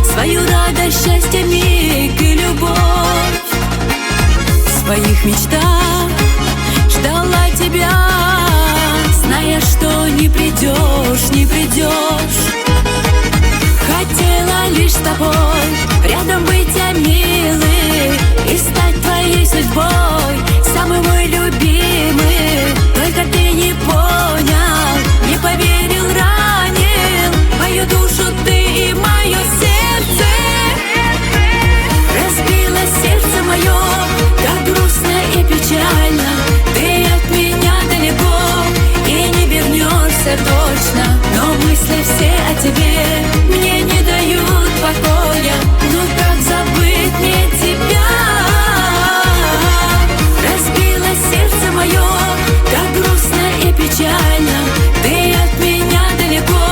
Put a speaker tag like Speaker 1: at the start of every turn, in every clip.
Speaker 1: свою радость, счастье, миг и любовь. В своих мечтах ждала тебя, зная, что не придешь, не придешь. Хотела лишь с тобой рядом быть, я милый, и стать твоей судьбой, самый мой любимый. Только ты не понял, не поверил, ранил мою душу ты и мое сердце. Разбила сердце мое, так грустно и печально. Ты от меня далеко и не вернешься точно, но мысли все о тебе мне не дают покоя. Ну как забыть мне тебя? Разбила сердце мое, так грустно и печально. Ты от меня далеко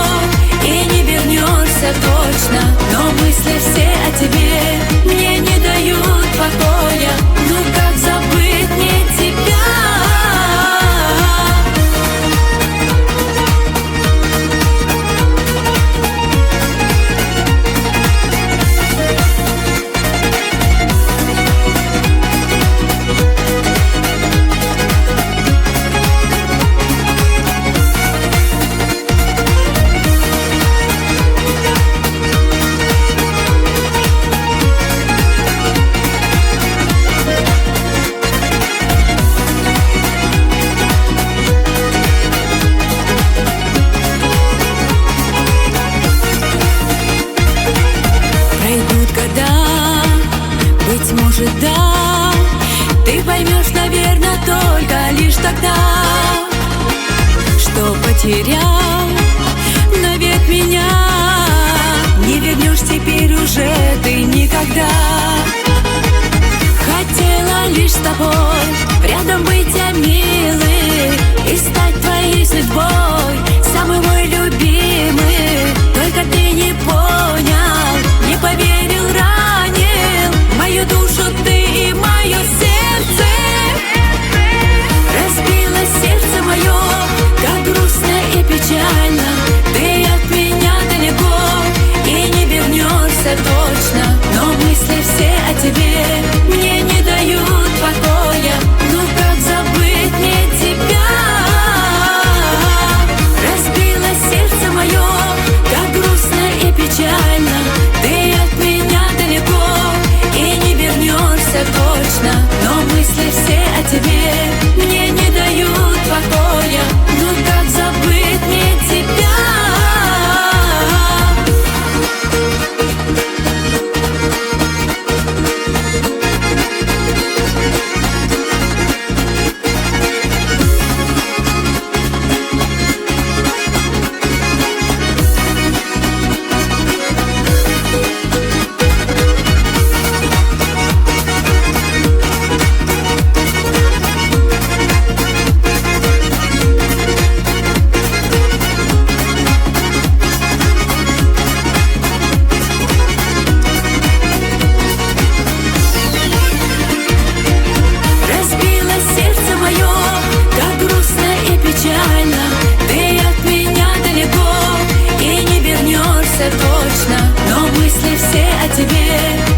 Speaker 1: и не вернешься точно, но мысли все о тебе мне не дают покоя. Ну как забыть мне тебя? Быть может, да, ты поймешь, наверное, только лишь тогда, что потерял навек меня. Не вернешь теперь уже ты никогда. Хотела лишь с тобой рядом быть, я милый, и стать твоей судьбой, самый мой любимый. Только ты не понял, не поверил, ранил мою душу ты и мое сердце. Разбила сердце мое, так грустно и печально. Ты от меня далеко и не вернешься точно, но мысли все о тебе мне не дают покоя. Ну как забыть мне тебя? Разбила сердце мое, так грустно и печально. Ты от меня далеко и не вернешься точно, но мысли все о тебе мне не дают покоя. Ну как забыть мне тебя? Точно, но мысли все о тебе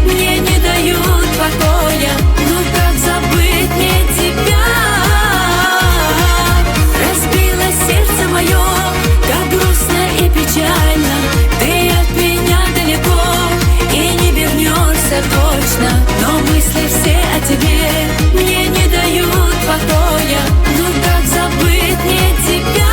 Speaker 1: мне не дают покоя. Ну как забыть мне тебя? Разбила сердце мое, так грустно и печально. Ты от меня далеко и не вернешься точно, но мысли все о тебе мне не дают покоя. Ну как забыть мне тебя?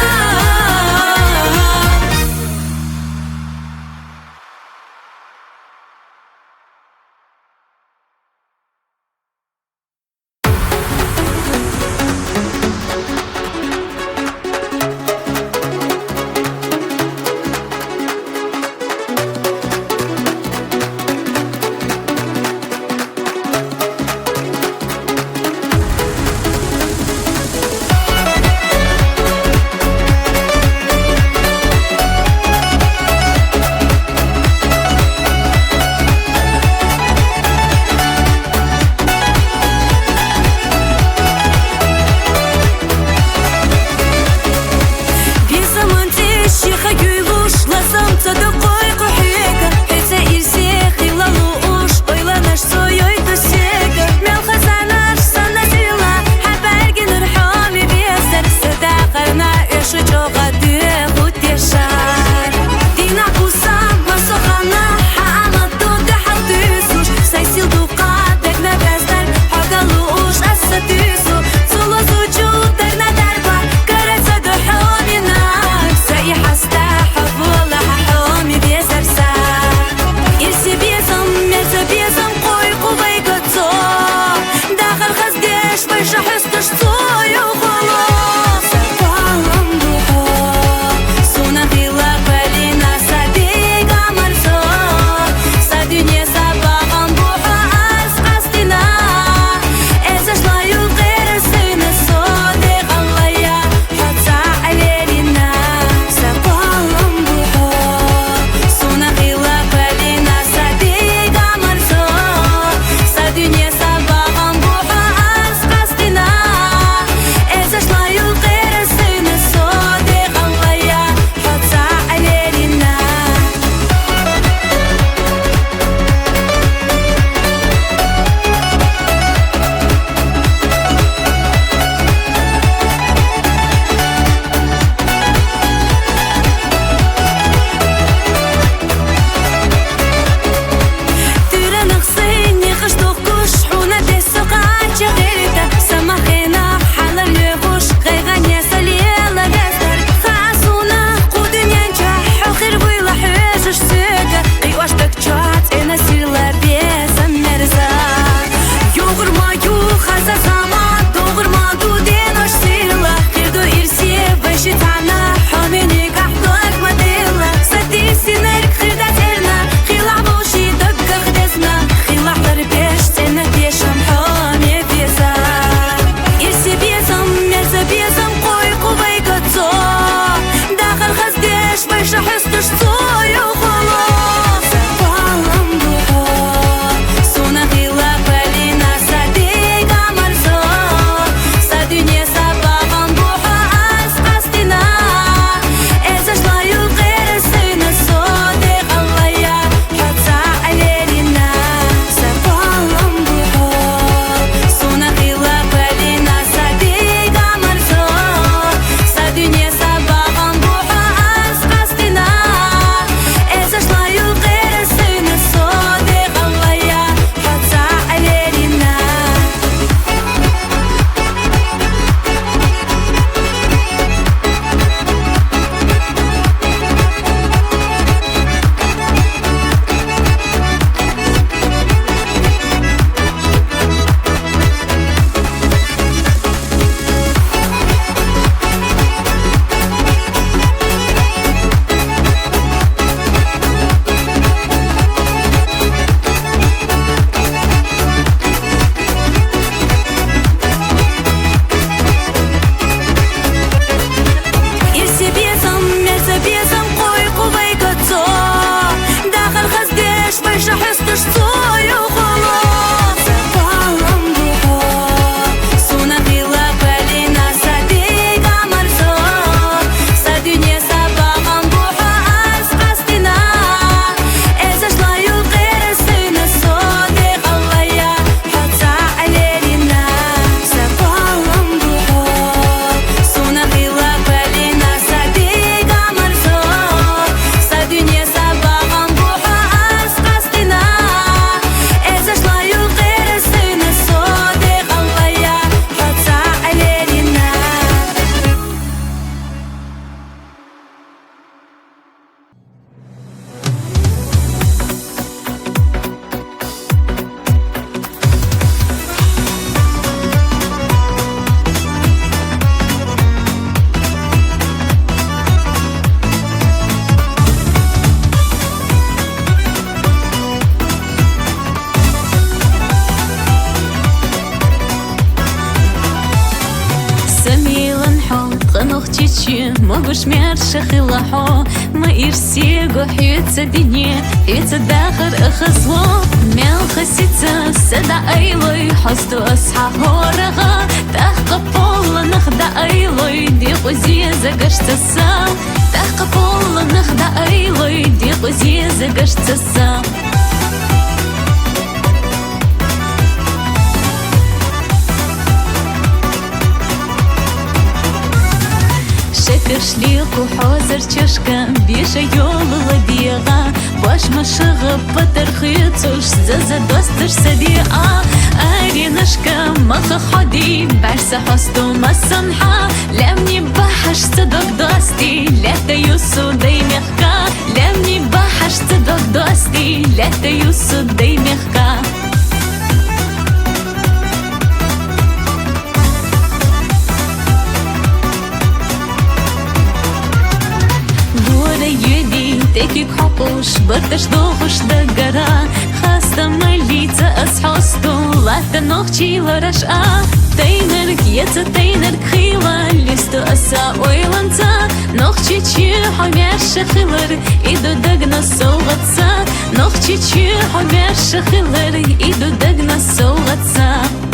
Speaker 1: могуш мерших и лахо Маир сего хьюца дине Хьюца дахар ахазло Мел хасица сада ايلوي حستو اصحى هورغا تحقى بولا نخدا ايلوي دي قزي زقشت السام تحقى بولا نخدا ايلوي دي قزي زقشت السام شكر شليق وحوزر تششكا بيشا يولو لديغا باش مشغب بطر خيطوش زازا دوستر صديقا أري نشكا مخ خدي برس حستو مسنحا لمني بحش صدق دوستي لا تيوسو دي مخكا لمني بحش صدق دوستي لا تيوسو دي مخكا تكيك حقوش برتش دوخش دقرا خاستا مليتا أسحوستو لا تنوخشي لرشقا تينرك يتا تينرك خيلا لستو أسا ويلانتا نوخشي تشي حميرش خيلر إدو دقنا سوغتسا نوخشي تشي حميرش خيلر إدو دقنا سوغتسا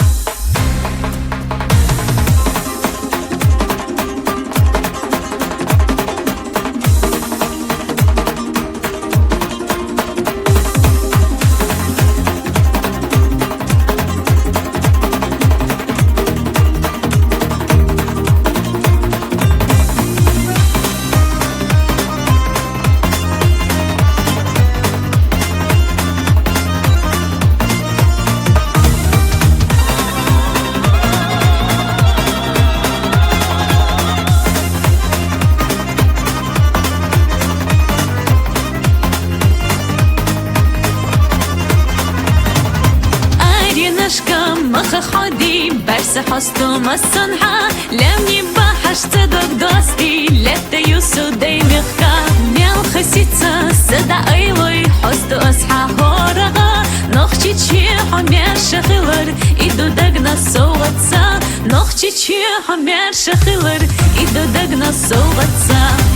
Speaker 1: مخ خدي برس حستو مسنحا لمني بحش صدق دوستي لا تيوسو دي مخكا ميل خسيتا سدا ايلوي حستو اصحى هورغا نوخشي تشي حمير شخيلر إدو دقنا سوغتسا نوخشي تشي حمير شخيلر إدو دقنا سوغتسا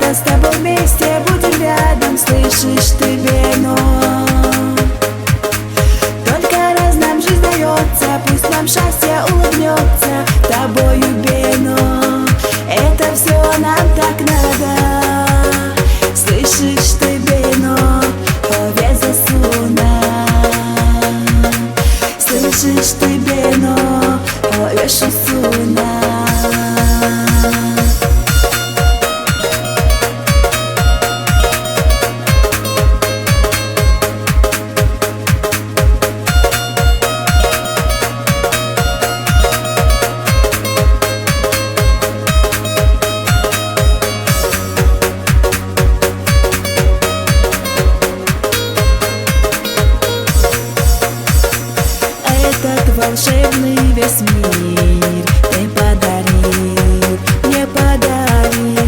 Speaker 2: заката, с тобой вместе будем рядом. Слышишь ты, Бено? Только раз нам жизнь дается, пусть нам счастье улыбнется. Тобою, Бено, это все нам так надо. Слышишь ты, Бено? Повеза суна. Слышишь ты, Бено? Повешу суна. Этот волшебный весь мир ты подарил, мне подарил.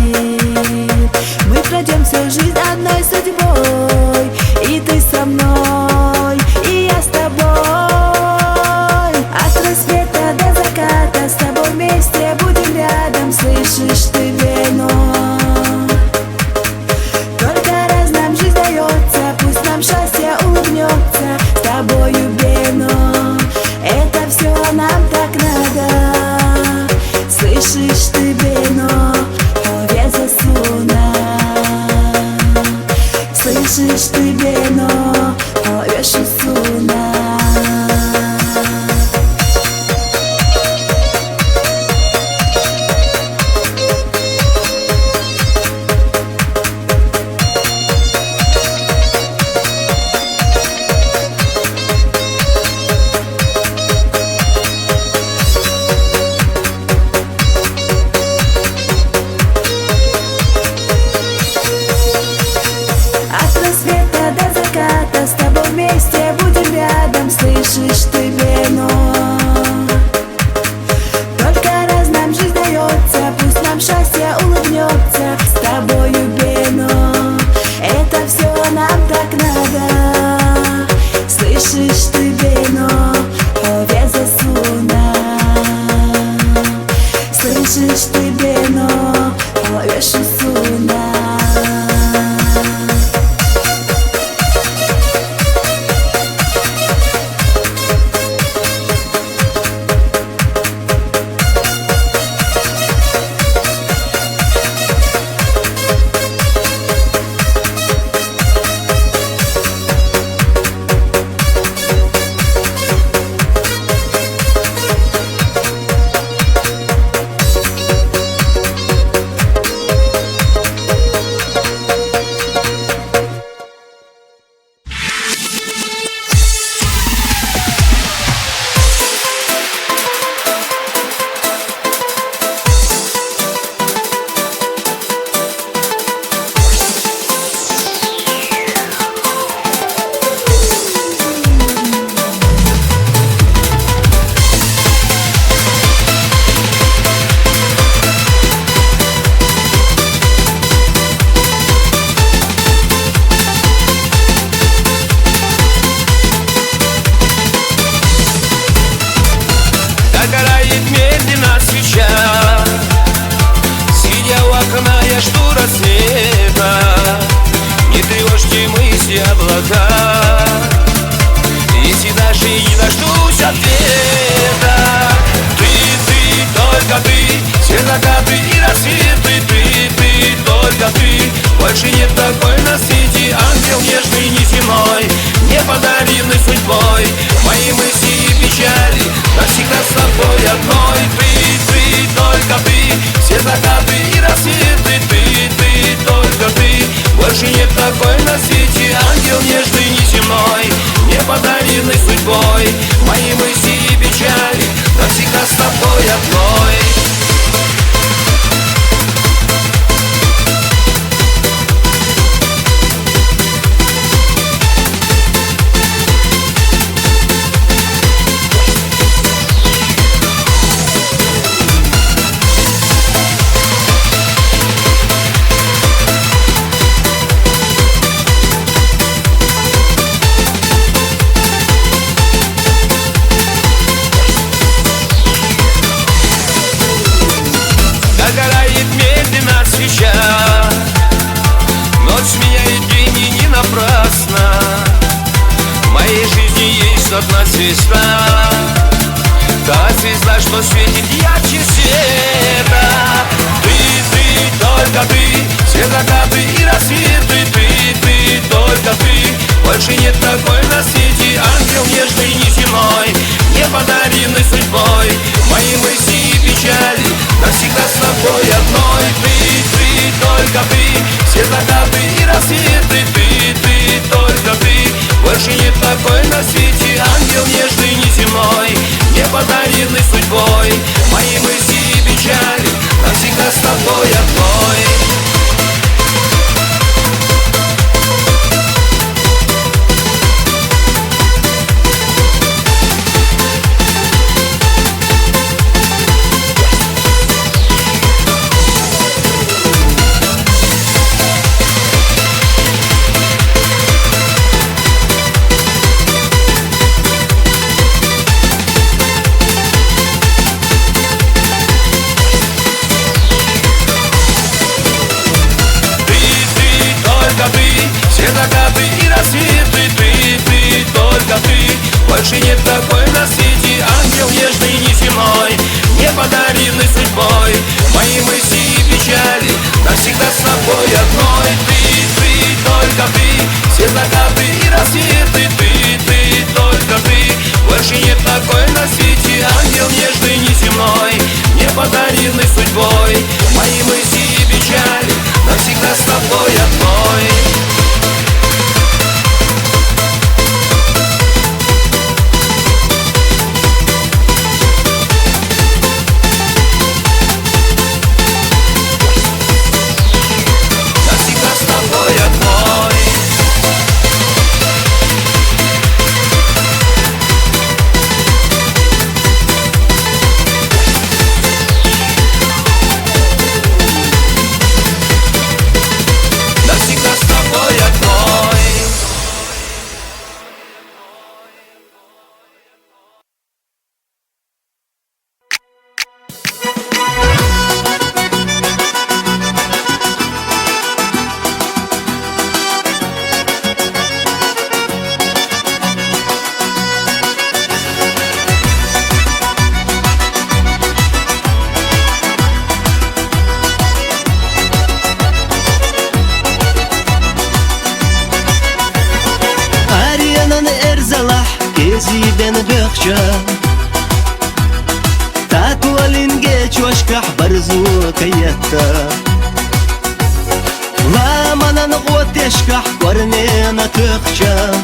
Speaker 2: Мы пройдем всю жизнь одной судьбой, и ты со мной, и я с тобой. От рассвета до заката с тобой вместе будем рядом. Слышишь ты, Бено? Только раз нам жизнь дается, пусть нам счастье улыбнется. С тобою, Бено, это все нам так надо. Слышишь ты, Бено? Повеза суна. Слышишь ты, Бено? Повешу суна. С тобой вместе будем рядом. Слышишь ты, Бено? Только раз нам жизнь дается, пусть нам счастье улыбнется. С тобою, Бено, это все нам так надо. Слышишь ты, Бено? Повеза суна. Слышишь ты, Бено? Повешу суна.
Speaker 3: Жду рассвета, не тревожьте мысли облака. Если даже не дождусь ответа, ты, только ты, все закаты и рассветы, ты, только ты. Больше нет такой на свете, ангел нежный, неземной, мне подаренный судьбой. Мои мысли и печали навсегда с тобой одной. Ты, только ты, все закаты и рассветы, ты, только ты. Больше нет такой на свете, ангел нежный, неземной, мне подаренный судьбой. Мои мысли и печали навсегда с тобой одной. звезда, та звезда, что светит ярче света. Ты, только ты, все закаты и рассветы. Ты, только ты, больше нет такой на свете. Ангел нежный, неземной, не подаренный судьбой. Мои мысли и печали навсегда с тобой одной. Ты, только ты, все закаты и рассветы. Ты, только ты, больше нет такой на свете. Ангел нежный, неземной, не подаренный судьбой. Мои мысли и печали навсегда с тобой одной. Все закаты и рассветы. Ты, только ты, больше нет такой на свете. Ангел нежный, неземной, не подаренный судьбой. Мои мысли и печали навсегда с тобой одной. Ты, только ты, все закаты и рассветы. Ты, только ты, больше нет такой на свете. Ангел нежный, неземной, не подаренный судьбой. Мои мысли и печали навсегда с тобой одной.
Speaker 4: زيدان بخشا تاكولين جيش واشكح برزو كيتا لا ما نغوت يشكح ورنينا تخشا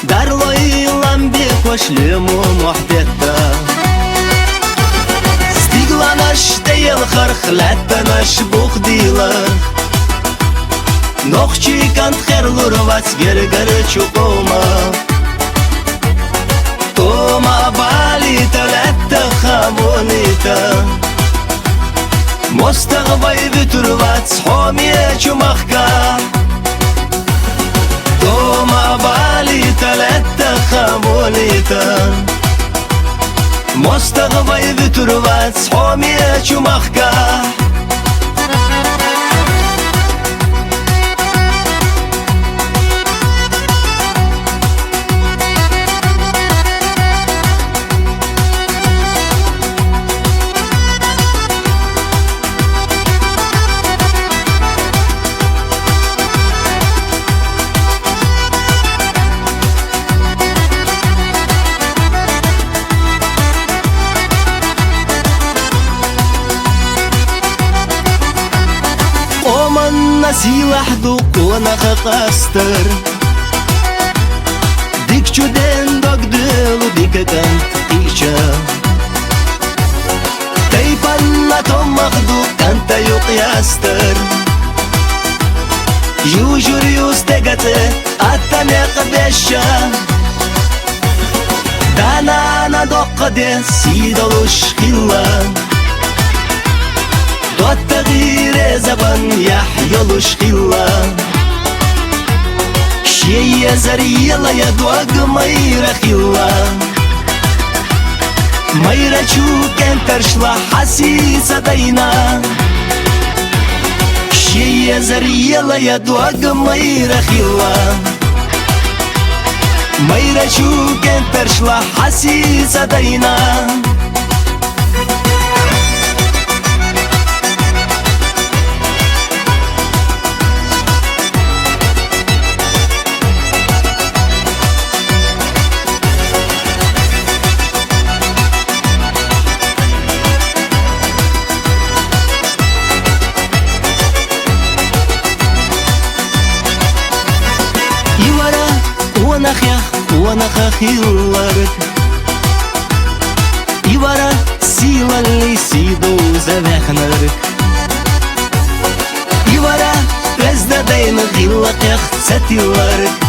Speaker 4: دارلوي لامبيك واشلمو محدتا ستيغلا ناش ديال خرخ لتا ناش بوخ ديلا نوخشي كانت خير لورواس جرجر چوكوما توما باليتا لتا خامونيتا مستغبي بتروات صحومي چومخكا توما باليتا لتا خامونيتا مستغبي بتروات صحومي چومخكا ناسي وحده وانا خقاستر ديك جودين دقدل وديك كانت قيشة تيبان توم مخدو كانت يقياستر يوجر يوستيقاتي اتانيق بيشا دانا انا دوقدي سيدلوش خيلان والتغيير زبان يحيلوش خيلا شي زريلا يدوق ميرا خيلا ميرا چوك انترشلا حسيسة دينا شي زريلا يدوق ميرا خيلا Майрачу кемпершла хаси задайна. Хиларк Ивара силали сиду завехнарк Ивара раздадайн хилакях сатиларк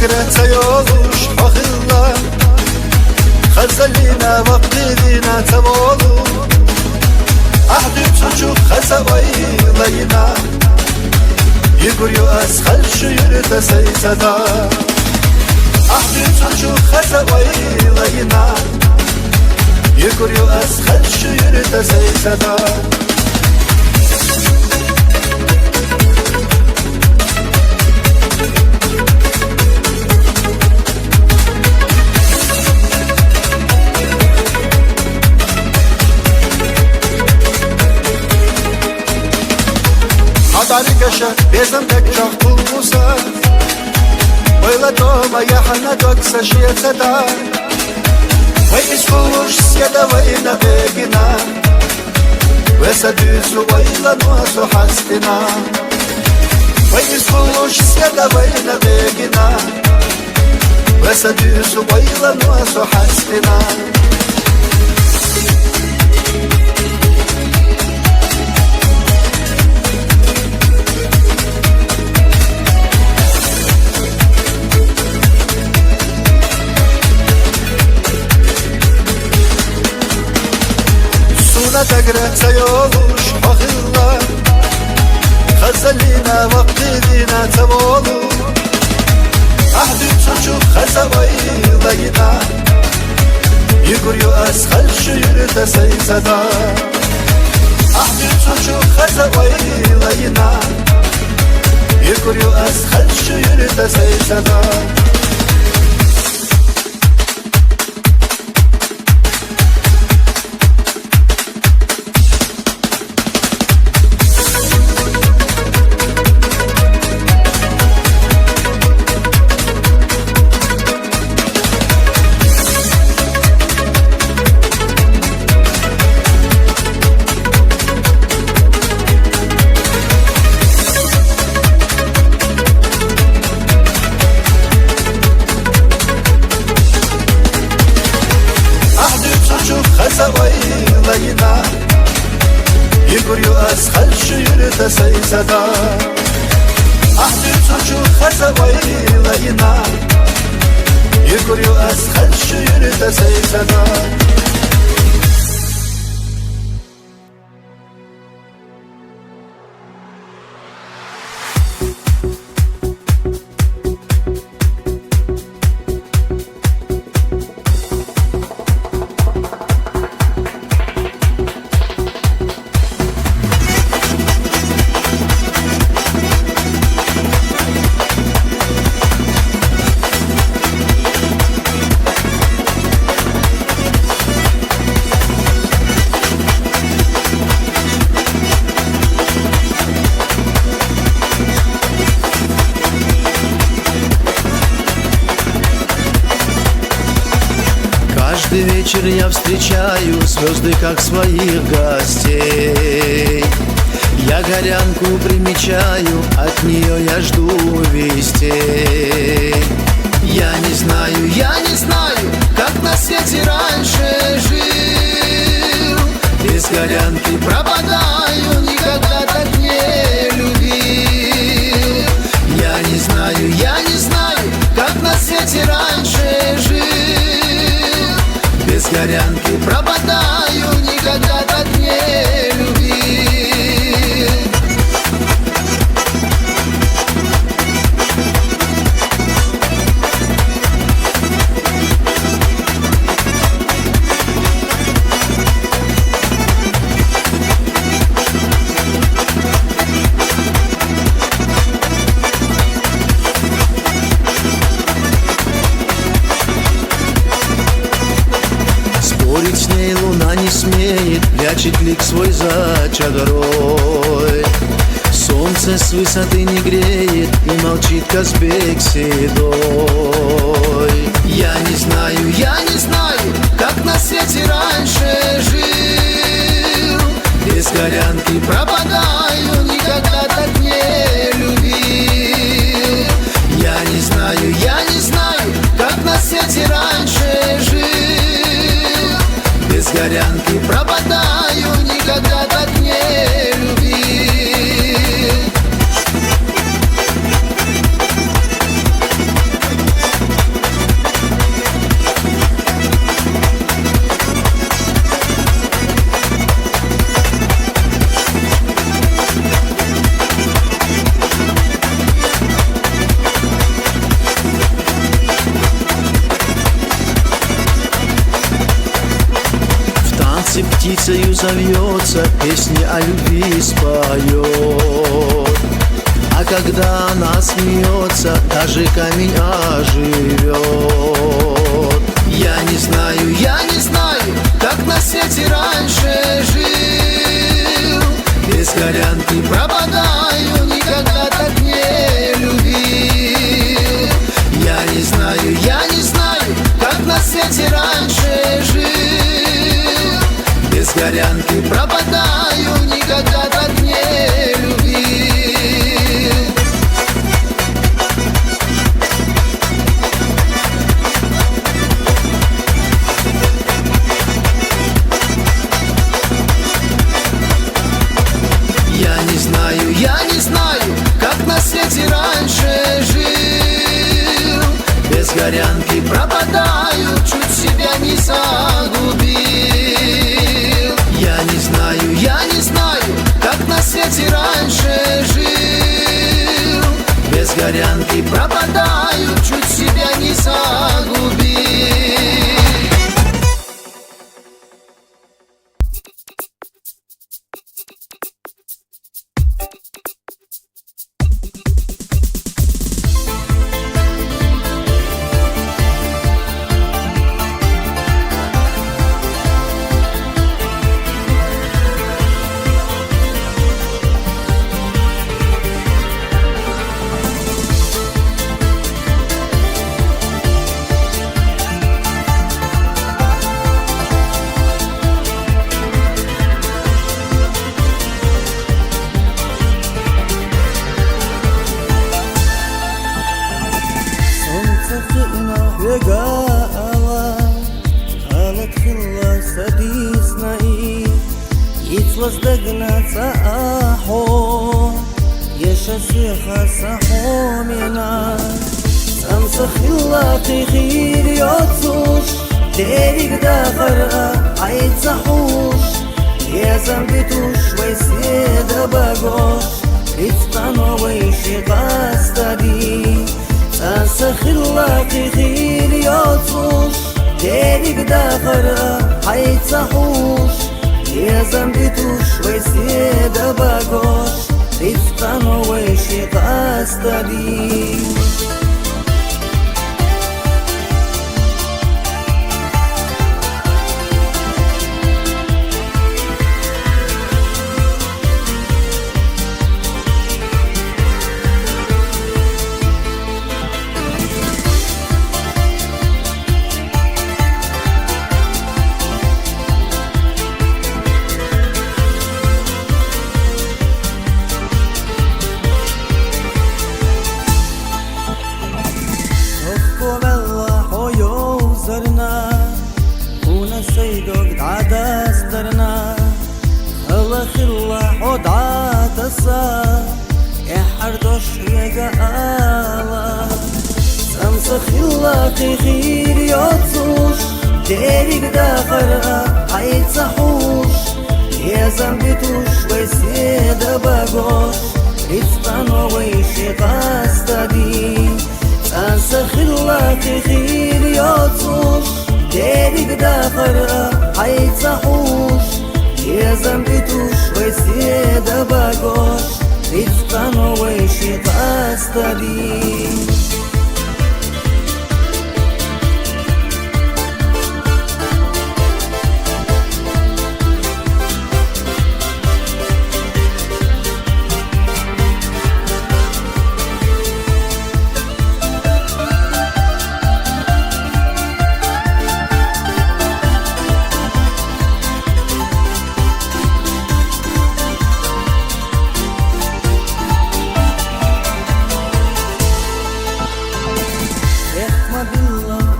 Speaker 5: تقرأ يولوش أخلا خزلينا وقتنا تولو أحدي çocuk خزويلينا يقولوا أسخل شير تسيسدا أحدي çocuk خزويلينا يقولوا أسخل شير تسيسدا Дарикаша безам так чахтулмуса Ойла дома яхана докса шиецеда Вай искулуш сьеда вайна бегина Веса дюзу вайла нуасу хастина Вай искулуш сьеда вайна бегина Веса дюзу вайла нуасу хастина تقرأ يولوش أخلا خزلينا وقتنا تولو أحدي çocuk خزويلينا يقولوا أسخل شير تسيسدا أحدي çocuk خزويلينا يقولوا أسخل شير تسيسدا خزويلينا يقولوا أسخل شير تسيسدا أحدي çocuk خزويلينا يقولوا أسخل شير تسيسدا
Speaker 6: Каждый вечер я встречаю звезды, как своих гостей. Я горянку примечаю, от нее я жду вестей. Я не знаю, как на свете раньше жил. Без горянки пропадаю, никогда так не любил. Я не знаю, как на свете раньше жил. Без горянки пропадаю, никогда так не любил. Спорить с ней луна не смеет, прячет лик свой за чадрой. Солнце с высоты не греет и молчит Казбек седой. Я не знаю, как на свете раньше жил. Без горянки пропадаю, никогда так не любил. Я не знаю, как на свете раньше жил. Без горянки пропадаю, никогда так не любил. Птицею зовется, песни о любви споет. А когда она смеется, даже камень оживет. Я не знаю, как на свете раньше жил. Без горянки пропадаю, никогда так не любил. Я не знаю, как на свете раньше жил. Без горянки пропадаю, никогда так не любил. Я не знаю, как на свете раньше жил. Без горянки пропадаю, чуть себя не загубил. Я не знаю, как на свете раньше жил. Без горянки пропадаю, чуть себя не загубил.
Speaker 7: وازدقنا تأحو يشسيخ سحو منا سمسخ اللاقي خير يوتوش ديرك داخر عيد سحوش يا زنبتوش ويسيد باقوش اتطانو ويشي قاستدي سمسخ اللاقي خير يوتوش ديرك داخر عيد سحوش يا زنبتوش ويسيد باقوش اتطانو ويشي قاستدي خلاقي خير يوتوش ديرك داخرها حيتصحوش يا زنبتوش ويسيدة باقوش رفقان ويشي قاستدي تنسى خلاقي خير يوتوش ديرك داخرها حيتصحوش يا زنبتوش ويسيدة باقوش رفقان ويشي قاستدي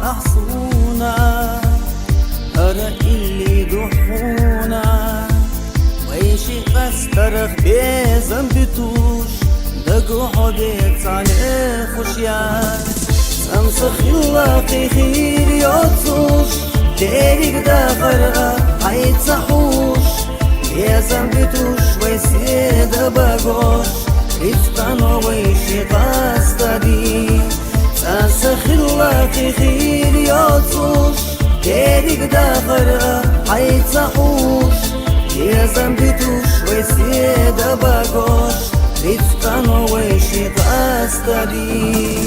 Speaker 7: أحصونا أرى اللي دحونا ويشي قسترخ بيزن بتوش دقوحو بيت عليه خشيان سمسخ اللاقي خير يوتوش ديرك داخرها حيتصحوش بيزن بتوش ويسيدة باقوش رفقان ويشي قستدي تنسخ اللاقي خير يوتوش ديرك داخرها حيتصحوش يا زنبتوش ويسيدة باقوش رفقان ويشي قاستدي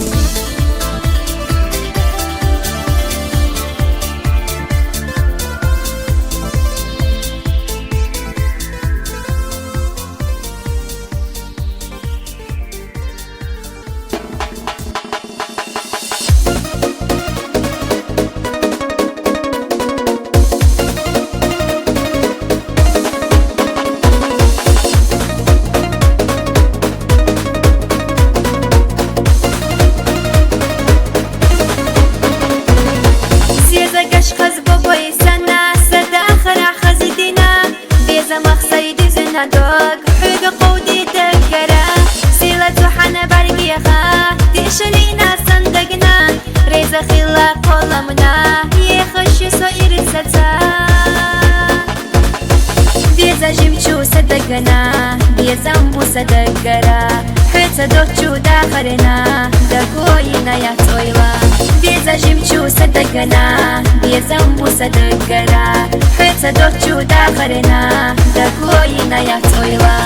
Speaker 8: دوق حق قودي تذكره سيلة حنا برقيخة تشلينا صندقنا ريزة خلا قلمنا يخش صير الستا بيزا جمشو صدقنا بيزا مبو صدقرا حتى دوتشو داخرنا دقوينا يا طويلة بيزا جمشو صدقنا بيزا مبو صدقرا حتى دوتشو داخرنا دقوينا يا طويلة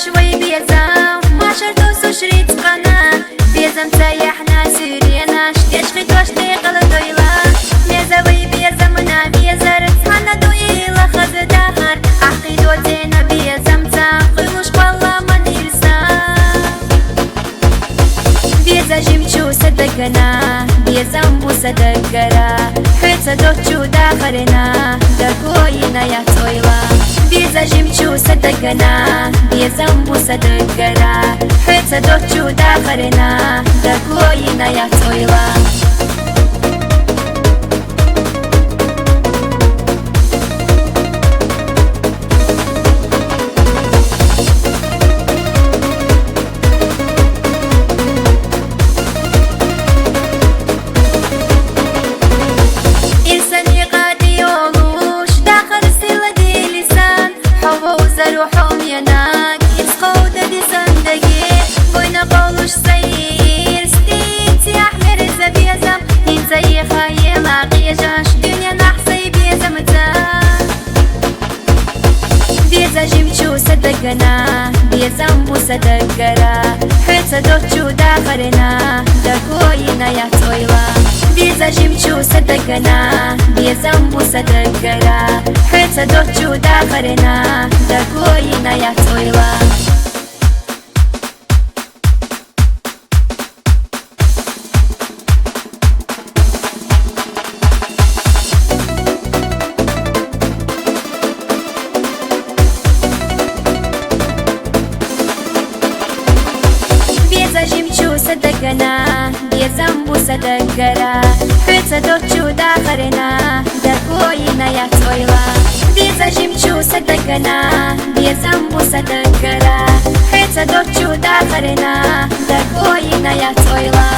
Speaker 8: شوي بيزام ما شرطو سشريت قناة بيزام سيحنا سيرينا شتيش خيطوش تيقل دويلا بيزاوي بيزامنا بيزارت حنا دويلا خذ داخر أحقي دوتينا بيزام تاقي مش بالله ما نيرسا بيزا جمشو صدقنا بيزام بو صدقرا حتى دوتشو داخرنا دقوينا يا طويلا بيزا جمشو صدقنا بيزا مبو صدقرا حتى دوتشو داخرنا دقوينا يا طويلة إنساني قادي يولوش داخل السلة دي لسان روحهم يناك يسقوا دي صندقي بوينا قولوش سير ستيتي أحمر زبيزم ينزي خايل عقيجاش دنيا نحصي بيزمتا بيزا جمشو صدقنا بيزم بو صدقرا حتى دوتشو داخرنا دقوينا يا طويلة بيزا جمشو صدقنا بيزم بو صدقرا حتى دوتشو داخرنا دقوينا يا طويلة بێزەم بوو سەدەگەرە پێچە دۆچ و داخەرێنە دەکۆینە یەک تۆیڵە بێزەژیم چوو سەدەگەنە بێزەم بوو سەدەگەرە پێچە دۆچ و داخەرێنە دەکۆینە یەک تۆیڵە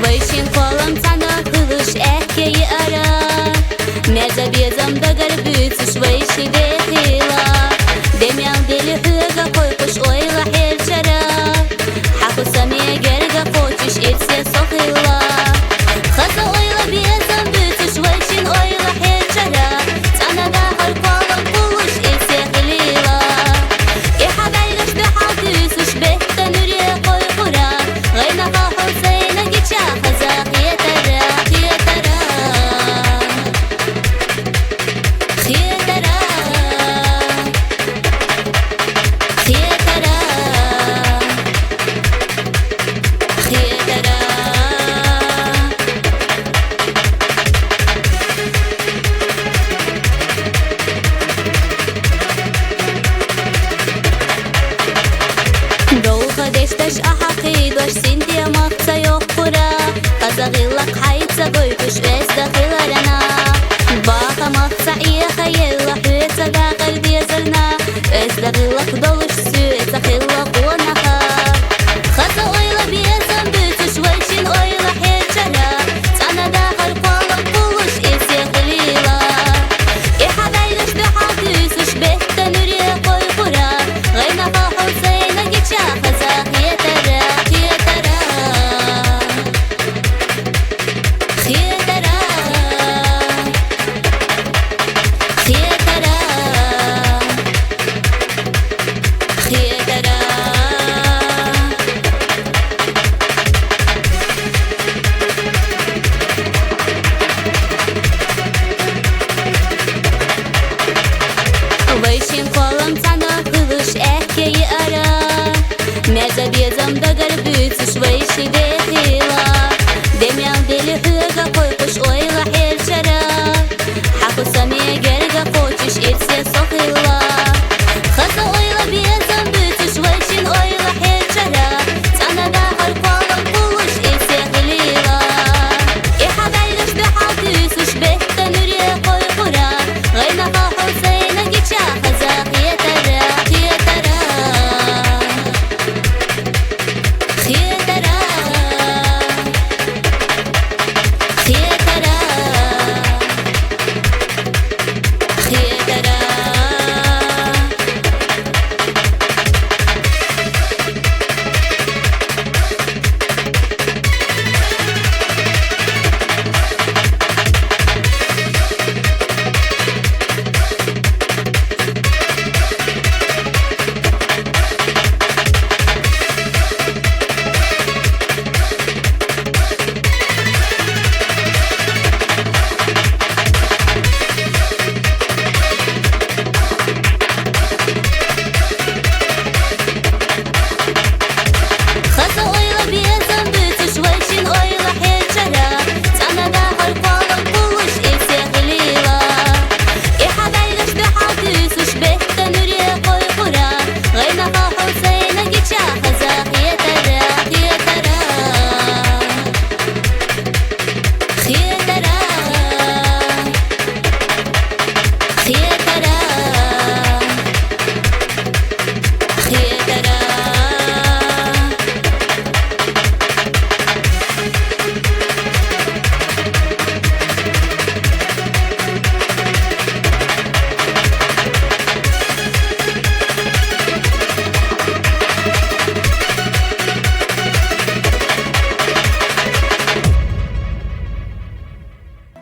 Speaker 1: Вишін колом цана кылыш әккейі ара Мәзі безім дагар бүтіш виші дехила Демял делі хыга койкуш ойла хелчара Хақу самия герга хочеш етсе соқила Хаза ойла безім бүтіш вишін ойла хелчара Цана дагар колом кулыш етсе хилила И хабайгаш бехал түсіш бехтен үре койкура Ғайнаға холсайна гича хазақ етара Хетара Хетара Хетара Хетара Долго дешташ ахақидаш синтия мақца йоқ пура Қазағилақ хайца гойкуш вез дахи